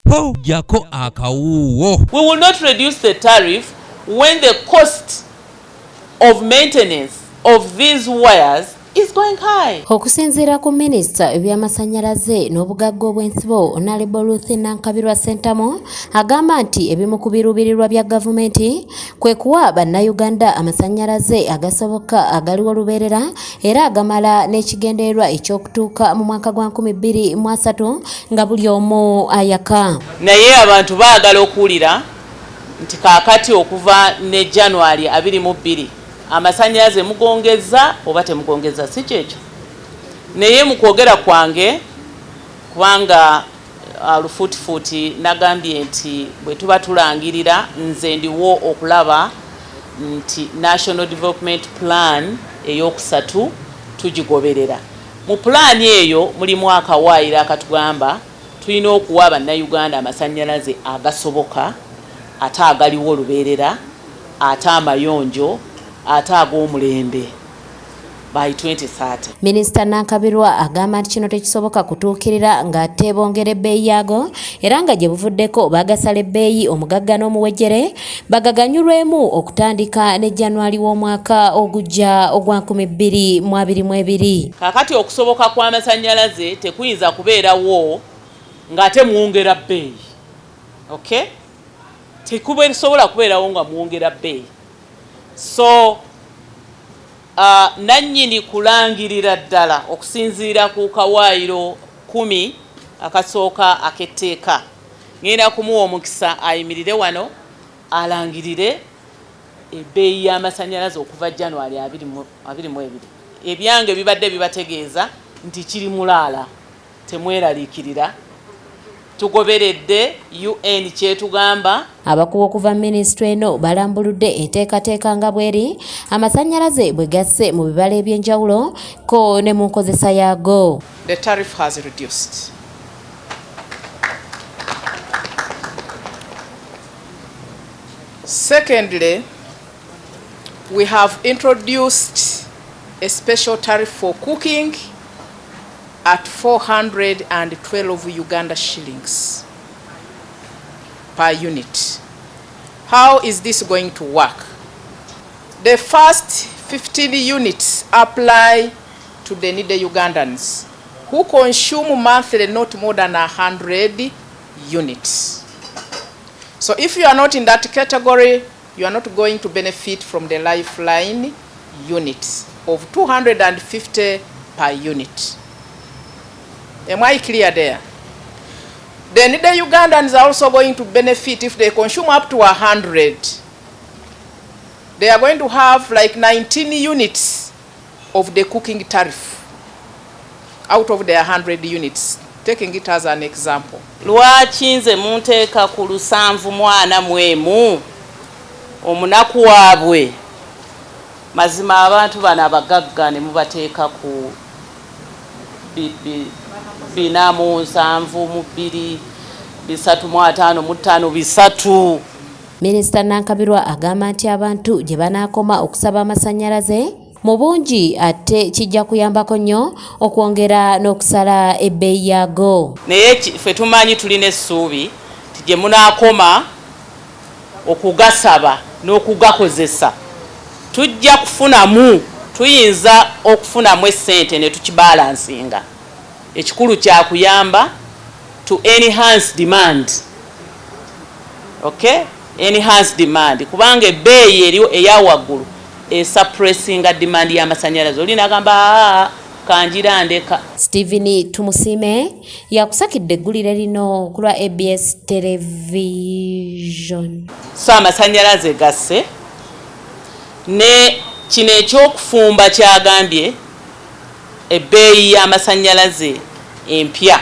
po jako akawuwo. We will not reduce the tariff when the cost of maintenance of these wires is going high. Okusinziira ku minisita eby'amasannyalaze n'obugagga obw'ensibo Honorable Ruth Nankabirwa Sentamo agamba nti ebimu ku biruubirirwa bya gavumenti kwe kuwa bannayuganda amasannyalaze agasoboka agaliwo lubeerera era agamala n'ekigendererwa eky'okutuuka mu mwaka gwa 2030 nga buli omu ayaka. Naye abantu baagala okuwulira nti kaakati okuva ne January 22 amasannyalaze mugongeza oba temugongeza si kyekyo. Naye mu kwogera kwange kubanga alufutifuti nagambye nti bwe tuba tulangirira nze ndiwo okulaba nti National Development Plan eyokusatu tugigoberera. Mu pulaani eyo mulimu akawaayiro akatugamba tulina okuwa bannayuganda amasannyalaze agasoboka ate agaliwo olubeerera ate amayonjo ate ag'omulembe by 2030. Minisita Nankabirwa agamba nti kino tekisoboka kutuukirira ng'ate bongera ebbeeyi yaago era nga gye buvuddeko bagasala ebbeeyi omugagga n'omuwejjere bagaganyulwemu okutandika ne January w'omwaka ogujja ogwa 2022. Kaakati okusoboka kw'amasannyalaze tekuyinza kubeerawo ng'ate mwongera bbeeyi. Okay? Tekusobola kubeerawo nga mwongera bbeeyi. So nannyini kulangirira ddala okusinziira ku kawaayiro 10 akasooka ak'etteeka ngenda kumuwa omukisa ayimirire wano alangirire ebbeeyi y'amasannyalaze okuva January 22. Ebyange bibadde bibategeeza nti kiri mulaala temweraliikirira tugoberedde UN kyetugamba. Abakugu okuva minisitule eno balambuludde enteekateeka nga bweri amasannyalaze bwe gasse mu bibala eby'enjawulo ko ne mu nkozesa yaago. The tariff has reduced. Secondly, we have introduced a special tariff for cooking at 412 Uganda shillings per unit. How is this going to work? The first 15 units apply to the needy Ugandans who consume monthly not more than 100 units. So if you are not in that category, you are not going to benefit from the lifeline units of 250 per unit. Am I clear there? Then the Ugandans are also going to benefit if they consume up to 100. They are going to have like 19 units of the cooking tariff out of their 100 units, taking it as an example. Lwaki nze munteeka ku 741 omunaku waabwe mazima abantu bano abagagga ne mubateeka ku 472 Minisita Nankabirwa agamba nti abantu gye banaakoma okusaba amasannyalaze mu bungi ate kijja kuyambako nnyo okwongera n'okusala ebbeeyi yaago. Naye ffe tumanyi tulina essuubi ti gye munaakoma okugasaba n'okugakozesa tujja kufunamu tuyinza okufunamu essente ne tukibalansinga. Ekikulu kya kuyamba to enhance demand. Okay? Enhance demand. Kubanga ebbeeyi eriyo eya waggulu esuppressinga demand y'amasannyalaze. Oli nagamba kanjira ndeka. Stephen Tumusime yakusakidde eggulire lino ku lwa ABS Television. So amasannyalaze gasse ne kino ekyokufumba kyagambye ebbeeyi y'amasannyalaze empya